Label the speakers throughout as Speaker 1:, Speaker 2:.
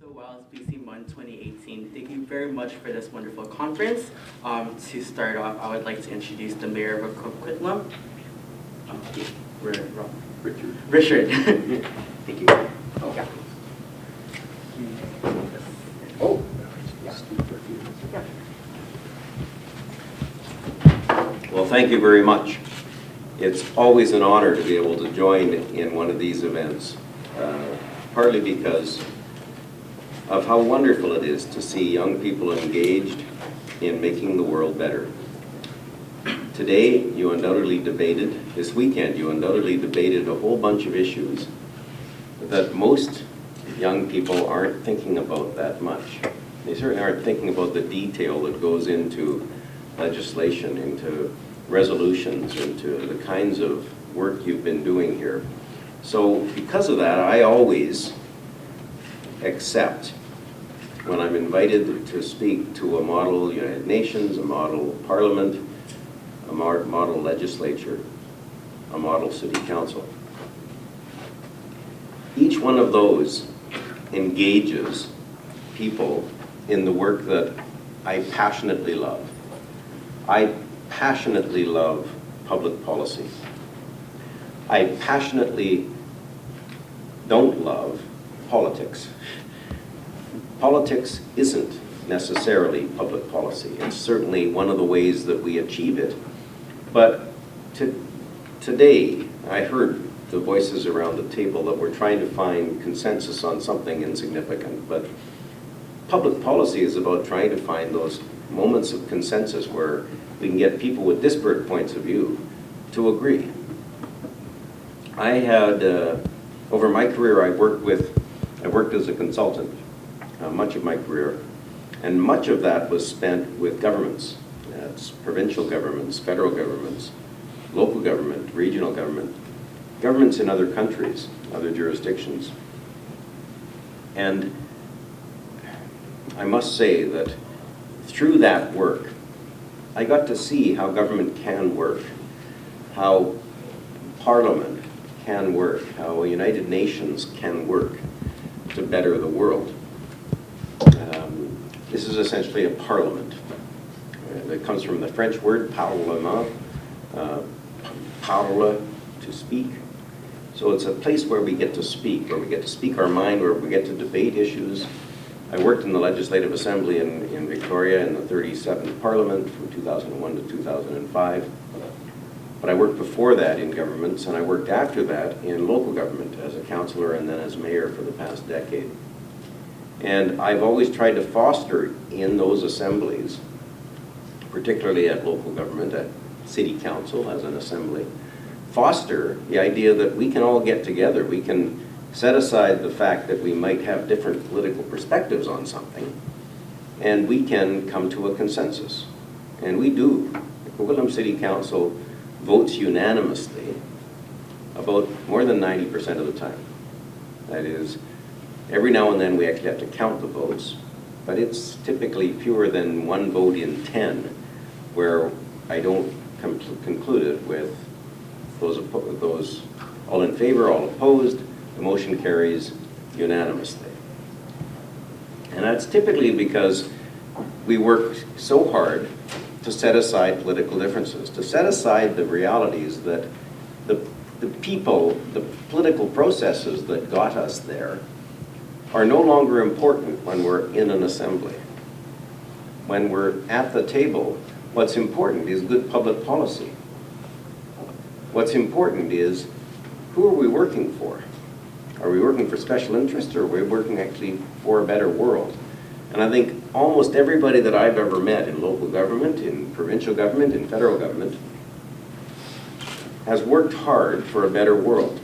Speaker 1: So YLSBC MUN 2018, thank you very much for this wonderful conference. To start off, I would like to introduce the Mayor of Coquitlam. Richard. Thank you.
Speaker 2: Oh.
Speaker 1: Yeah.
Speaker 2: Oh. Well, thank you very much. It's always an honor to be able to join in one of these events, partly because of how wonderful it is to see young people engaged in making the world better. Today, you undoubtedly debated, this weekend, you undoubtedly debated a whole bunch of issues that most young people aren't thinking about that much. They certainly aren't thinking about the detail that goes into legislation, into resolutions, into the kinds of work you've been doing here. So because of that, I always accept when I'm invited to speak to a model United Nations, a model Parliament, a model legislature, a model city council. Each one of those engages people in the work that I passionately love. I passionately love public policy. I passionately don't love politics. Politics isn't necessarily public policy. It's certainly one of the ways that we achieve it. But today, I heard the voices around the table that we're trying to find consensus on something insignificant. But public policy is about trying to find those moments of consensus where we can get people with disparate points of view to agree. I had, over my career, I worked as a consultant much of my career, and much of that was spent with governments. That's provincial governments, federal governments, local government, regional government, governments in other countries, other jurisdictions. And I must say that through that work, I got to see how government can work, how Parliament can work, how United Nations can work to better the world. This is essentially a parliament. It comes from the French word parlement, parle, to speak. So it's a place where we get to speak, our mind, where we get to debate issues. I worked in the Legislative Assembly in Victoria in the 37th Parliament from 2001 to 2005. But I worked before that in governments, and I worked after that in local government as a councillor and then as mayor for the past decade. And I've always tried to foster in those assemblies, particularly at local government, at city council as an assembly, foster the idea that we can all get together. We can set aside the fact that we might have different political perspectives on something, and we can come to a consensus. And we do. The Coquitlam City Council votes unanimously about more than 90% of the time. That is, every now and then we actually have to count the votes, but it's typically fewer than 1 vote in 10 where I don't conclude it with those all in favor, all opposed. The motion carries unanimously. And that's typically because we work so hard to set aside political differences, to set aside the realities that the people, the political processes that got us there are no longer important when we're in an assembly. When we're at the table, what's important is good public policy. What's important is, who are we working for? Are we working for special interests, or are we working actually for a better world? And I think almost everybody that I've ever met in local government, in provincial government, in federal government, has worked hard for a better world.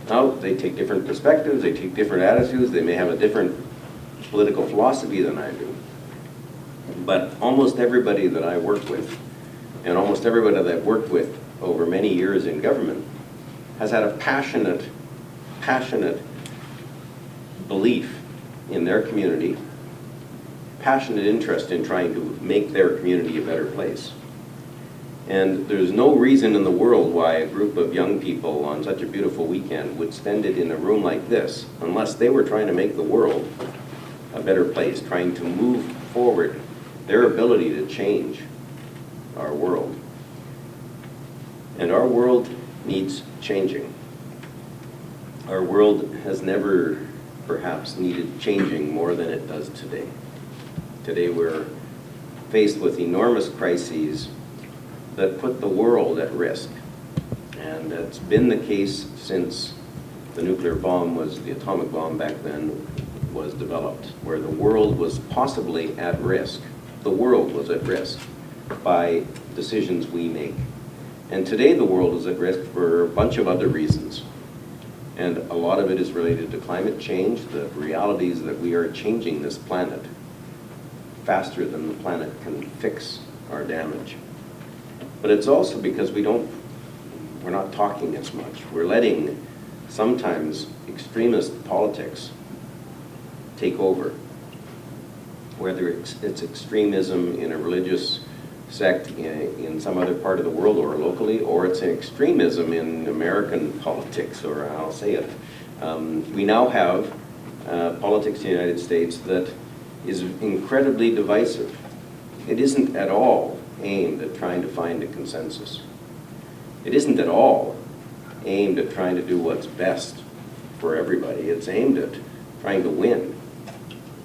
Speaker 2: Now, they take different perspectives, they take different attitudes, they may have a different political philosophy than I do. But almost everybody that I work with, and almost everybody that I've worked with over many years in government, has had a passionate belief in their community, passionate interest in trying to make their community a better place. And there's no reason in the world why a group of young people on such a beautiful weekend would spend it in a room like this unless they were trying to make the world a better place, trying to move forward their ability to change our world. And our world needs changing. Our world has never perhaps needed changing more than it does today. Today we're faced with enormous crises that put the world at risk. And that's been the case since the nuclear bomb the atomic bomb back then was developed, where the world was possibly at risk. The world was at risk by decisions we make. And today the world is at risk for a bunch of other reasons. And a lot of it is related to climate change, the realities that we are changing this planet faster than the planet can fix our damage. But it's also because we're not talking as much. We're letting sometimes extremist politics take over. Whether it's extremism in a religious sect in some other part of the world or locally, or it's an extremism in American politics, or I'll say it. We now have politics in the United States that is incredibly divisive. It isn't at all aimed at trying to find a consensus. It isn't at all aimed at trying to do what's best for everybody. It's aimed at trying to win,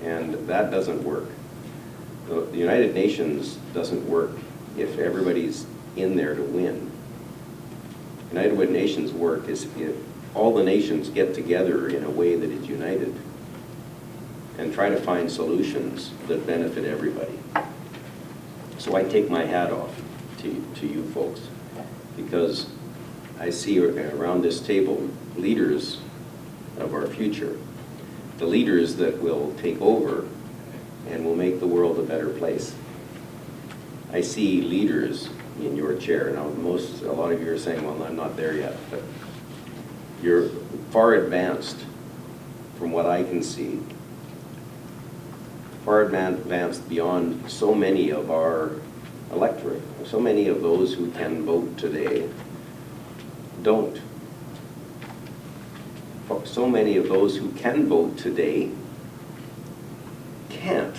Speaker 2: and that doesn't work. The United Nations doesn't work if everybody's in there to win. United Nations work is if all the nations get together in a way that is united and try to find solutions that benefit everybody. So I take my hat off to you folks, because I see around this table leaders of our future, the leaders that will take over and will make the world a better place. I see leaders in your chair. Now, a lot of you are saying, well, I'm not there yet, but you're far advanced from what I can see, far advanced beyond so many of our electorate. So many of those who can vote today don't. So many of those who can vote today can't,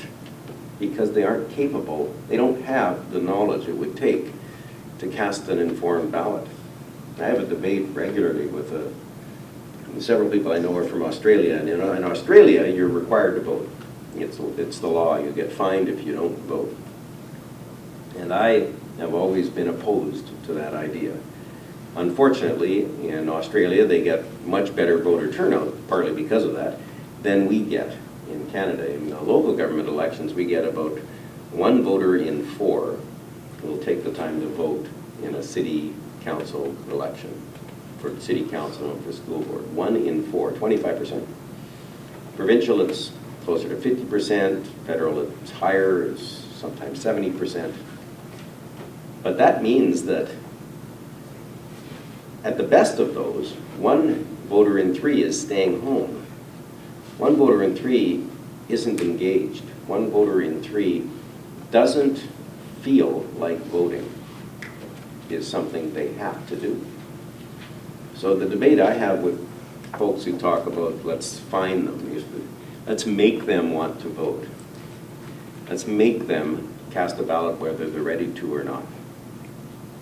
Speaker 2: because they aren't capable. They don't have the knowledge it would take to cast an informed ballot. I have a debate regularly with several people I know are from Australia, and in Australia you're required to vote. It's the law. You get fined if you don't vote. And I have always been opposed to that idea. Unfortunately, in Australia they get much better voter turnout, partly because of that, than we get in Canada. In the local government elections, we get about 1 voter in 4 who will take the time to vote in a city council election, for city council and for school board. 1 in 4, 25%. Provincial, it's closer to 50%. Federal, it's higher, it's sometimes 70%. But that means that at the best of those, 1 voter in 3 is staying home. 1 voter in 3 isn't engaged. 1 voter in 3 doesn't feel like voting is something they have to do. So the debate I have with folks who talk about let's fine them, let's make them want to vote. Let's make them cast a ballot whether they're ready to or not.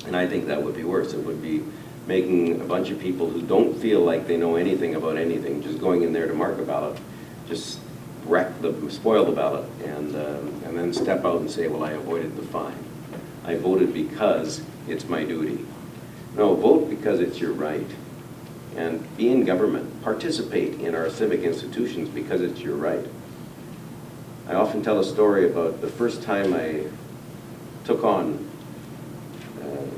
Speaker 2: And I think that would be worse. It would be making a bunch of people who don't feel like they know anything about anything, just going in there to mark a ballot, just spoil the ballot, and then step out and say, well, I avoided the fine. I voted because it's my duty. No, vote because it's your right. And be in government. Participate in our civic institutions because it's your right. I often tell a story about the first time I took on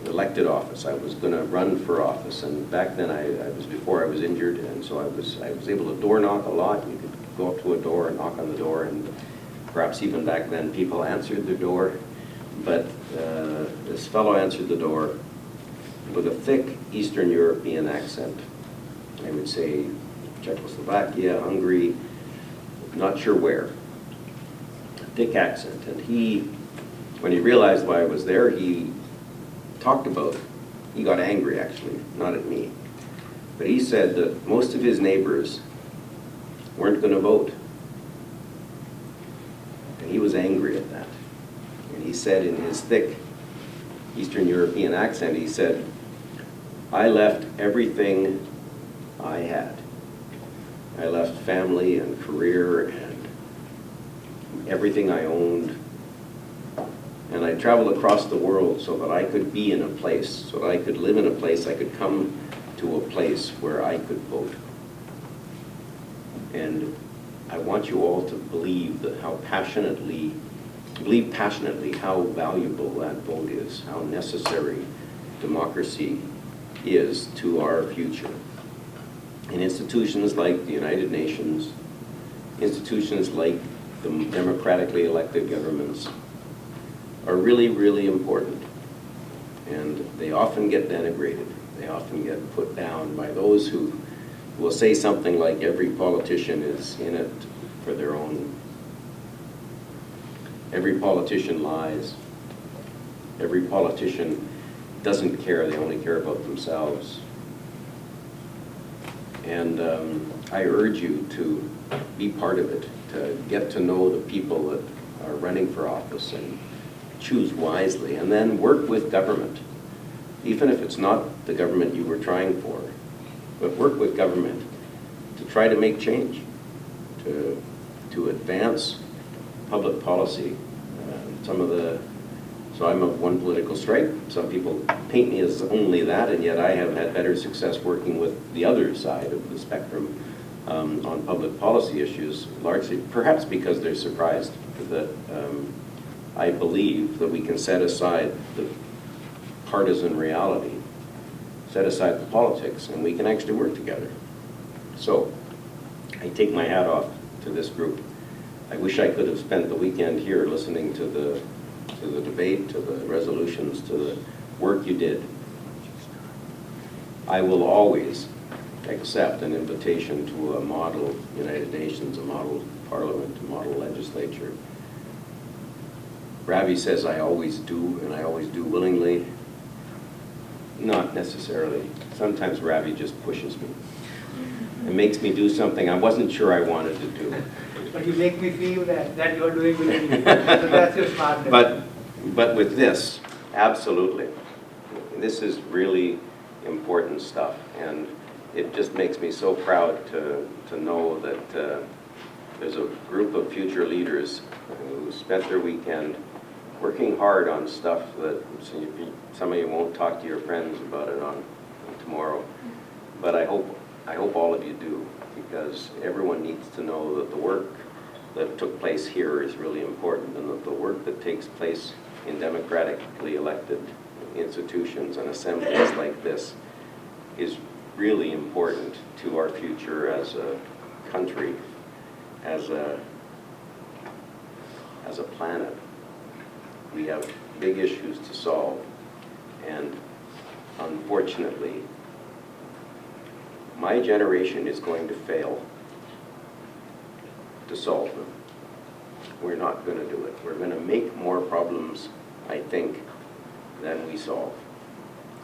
Speaker 2: elected office. I was going to run for office, and back then I was before I was injured, and so I was able to door knock a lot. You could go up to a door and knock on the door, and perhaps even back then people answered the door. But this fellow answered the door with a thick Eastern European accent. I would say Czechoslovakia, Hungary, not sure where. A thick accent, and when he realized why I was there, he talked about, he got angry actually, not at me, but he said that most of his neighbors weren't going to vote. And he was angry at that. And he said in his thick Eastern European accent, he said, I left everything I had. I left family and career and everything I owned. And I traveled across the world so that I could be in a place, so that I could live in a place, I could come to a place where I could vote. And I want you all to believe that believe passionately how valuable that vote is, how necessary democracy is to our future. And institutions like the United Nations, institutions like the democratically elected governments are really, really important. And they often get denigrated. They often get put down by those who will say something like every politician is in it for their own. Every politician lies. Every politician doesn't care, they only care about themselves. And I urge you to be part of it, to get to know the people that are running for office and choose wisely, and then work with government. Even if it's not the government you were trying for, but work with government to try to make change, to advance public policy. So I'm of one political stripe. Some people paint me as only that, and yet I have had better success working with the other side of the spectrum on public policy issues, largely perhaps because they're surprised that I believe that we can set aside the partisan reality, set aside the politics, and we can actually work together. So I take my hat off to this group. I wish I could have spent the weekend here listening to the debate, to the resolutions, to the work you did. I will always accept an invitation to a model United Nations, a model parliament, a model legislature. Ravi says I always do, and I always do willingly. Not necessarily. Sometimes Ravi just pushes me. It makes me do something I wasn't sure I wanted to do.
Speaker 3: But you make me feel that you're doing willingly. So that's your smartness.
Speaker 2: But with this, absolutely. This is really important stuff, and it just makes me so proud to know that there's a group of future leaders who spent their weekend working hard on stuff that some of you won't talk to your friends about it on tomorrow. But I hope all of you do, because everyone needs to know that the work that took place here is really important, and that the work that takes place in democratically elected institutions and assemblies like this is really important to our future as a country, as a planet. We have big issues to solve, and unfortunately, my generation is going to fail to solve them. We're not going to do it. We're going to make more problems, I think, than we solve.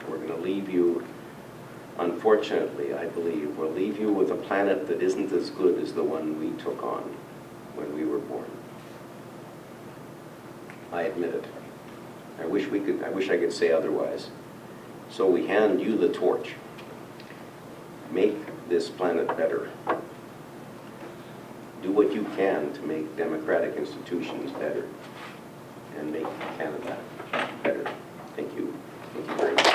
Speaker 2: We're going to leave you, unfortunately, I believe, we'll leave you with a planet that isn't as good as the one we took on when we were born. I admit it. I wish I could say otherwise. So we hand you the torch. Make this planet better. Do what you can to make democratic institutions better and make Canada better. Thank you. Thank you very much.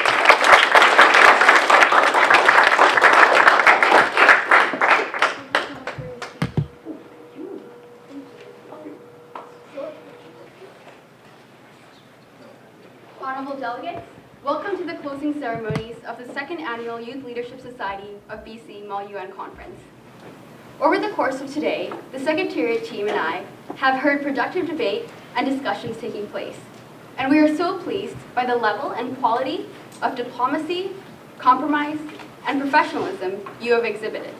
Speaker 4: Honorable delegates, welcome to the closing ceremonies of the second annual Youth Leadership Society of BC MUN Conference. Over the course of today, the Secretariat team and I have heard productive debate and discussions taking place, and we are so pleased by the level and quality of diplomacy, compromise, and professionalism you have exhibited.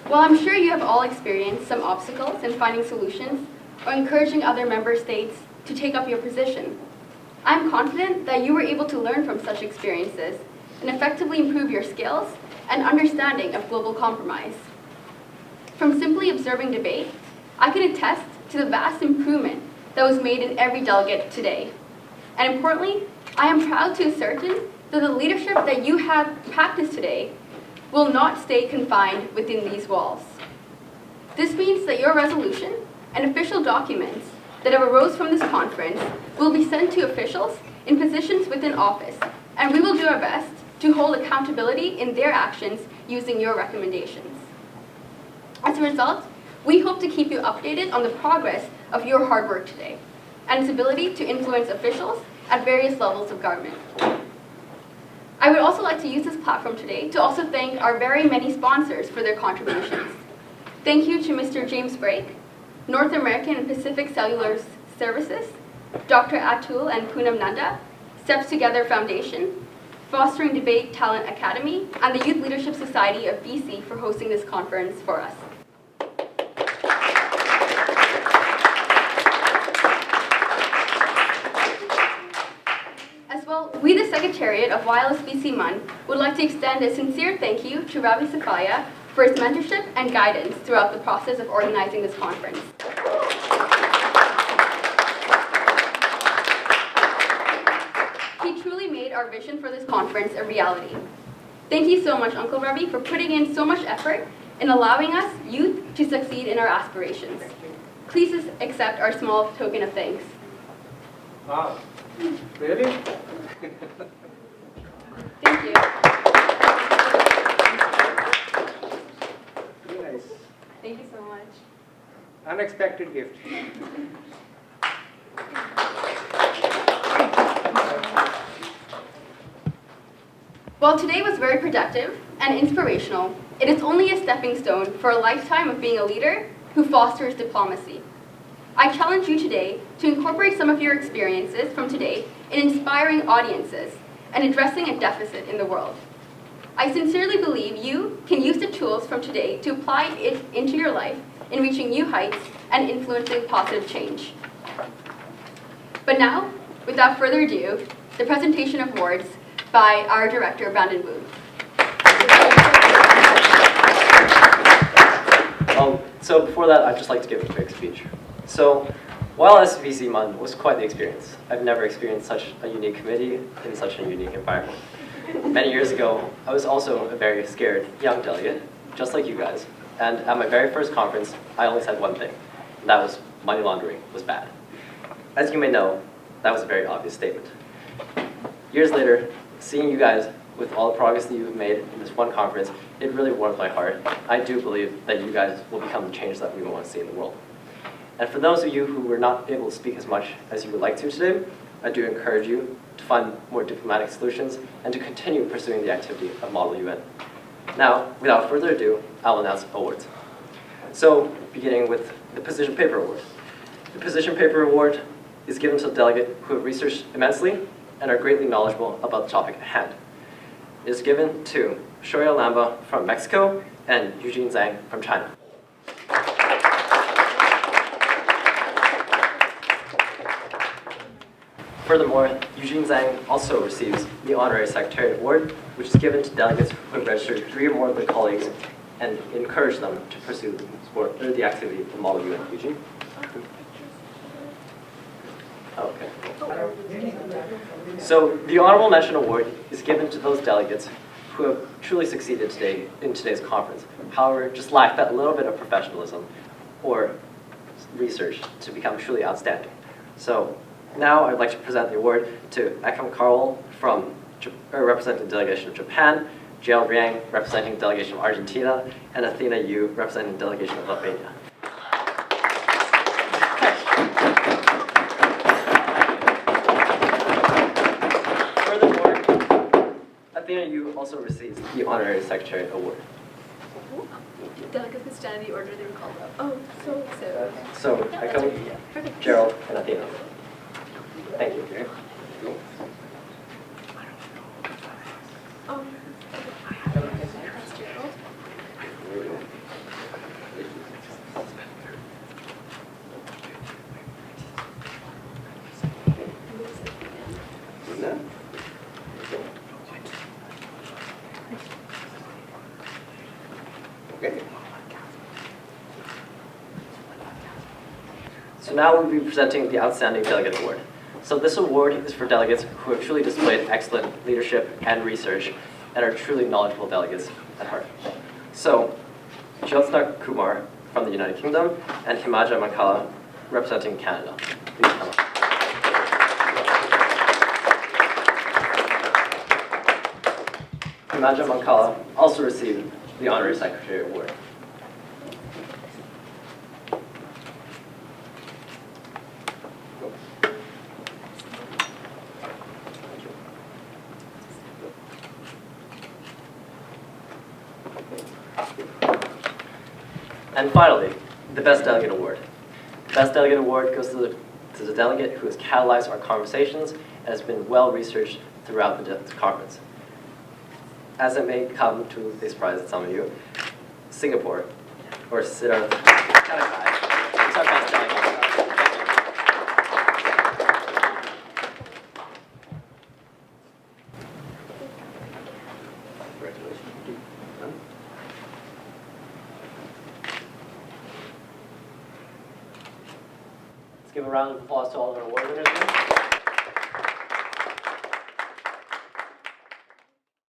Speaker 4: While I'm sure you have all experienced some obstacles in finding solutions or encouraging other member states to take up your position, I'm confident that you were able to learn from such experiences and effectively improve your skills and understanding of global compromise. From simply observing debate, I can attest to the vast improvement that was made in every delegate today. And importantly, I am proud to ascertain that the leadership that you have practiced today will not stay confined within these walls. This means that your resolution and official documents that have arose from this conference will be sent to officials in positions within office, and we will do our best to hold accountability in their actions using your recommendations. As a result, we hope to keep you updated on the progress of your hard work today and its ability to influence officials at various levels of government. I would also like to use this platform today to also thank our very many sponsors for their contributions. Thank you to Mr. James Brake, North American and Pacific Cellular Services, Dr. Atul and Poonam Nanda, Steps Together Foundation, Fostering Debate Talent Academy, and the Youth Leadership Society of BC for hosting this conference for us. As well, we, the Secretariat of YLSBC MUN, would like to extend a sincere thank you to Ravi Safaya for his mentorship and guidance throughout the process of organizing this conference. He truly made our vision for this conference a reality. Thank you so much, Uncle Ravi, for putting in so much effort in allowing us, youth, to succeed in our aspirations. Please accept our small token of thanks.
Speaker 3: Wow. Really?
Speaker 4: Thank you.
Speaker 3: Very nice.
Speaker 4: Thank you so much.
Speaker 3: Unexpected gift.
Speaker 4: While today was very productive and inspirational, it is only a stepping stone for a lifetime of being a leader who fosters diplomacy. I challenge you today to incorporate some of your experiences from today in inspiring audiences and addressing a deficit in the world. I sincerely believe you can use the tools from today to apply it into your life in reaching new heights and influencing positive change. But now, without further ado, the presentation of awards by our director, Brandon Wu.
Speaker 5: So before that, I'd just like to give a quick speech. So YLSBC MUN was quite the experience. I've never experienced such a unique committee in such a unique environment. Many years ago, I was also a very scared young delegate, just like you guys. And at my very first conference, I only said one thing, and that was money laundering was bad. As you may know, that was a very obvious statement. Years later, seeing you guys with all the progress that you've made in this one conference, it really warmed my heart. I do believe that you guys will become the change that we want to see in the world. And for those of you who were not able to speak as much as you would like to today, I do encourage you to find more diplomatic solutions and to continue pursuing the activity of Model UN. Now, without further ado, I will announce awards. So, beginning with the Position Paper Award. The Position Paper Award is given to a delegate who have researched immensely and are greatly knowledgeable about the topic at hand. It is given to Shoya Lamba from Mexico and Eugene Zhang from China. Furthermore, Eugene Zhang also receives the Honorary Secretariat Award, which is given to delegates who have registered 3 or more of their colleagues and encourage them to pursue the sport or the activity of Model UN. Eugene? Okay. So the Honorable Mention Award is given to those delegates who have truly succeeded today in today's conference. However, just lack that little bit of professionalism or research to become truly outstanding. So now I'd like to present the award to Ekam Karol from representing the delegation of Japan, Gerald Yang representing the delegation of Argentina, and Athena Yu representing the delegation of Albania. Furthermore, Athena Yu also receives the Honorary Secretariat Award.
Speaker 6: Delegates can stand in the order they were called up. Oh, so.
Speaker 5: So Ekam, Gerald, and Athena. Thank you.
Speaker 6: Okay. That's Gerald.
Speaker 2: Okay.
Speaker 5: So now we'll be presenting the Outstanding Delegate Award. So this award is for delegates who have truly displayed excellent leadership and research and are truly knowledgeable delegates at heart. So, Jyotsna Kumar from the United Kingdom and Himaja Mankala representing Canada. Please come up. Himaja Mankala also received the Honorary Secretary Award. And finally, the Best Delegate Award. The Best Delegate Award goes to the delegate who has catalyzed our conversations and has been well researched throughout the conference. As it may come to the surprise to some of you, Singapore, or Siddharth, is our best delegate. Let's give a round of applause to all of our award winners.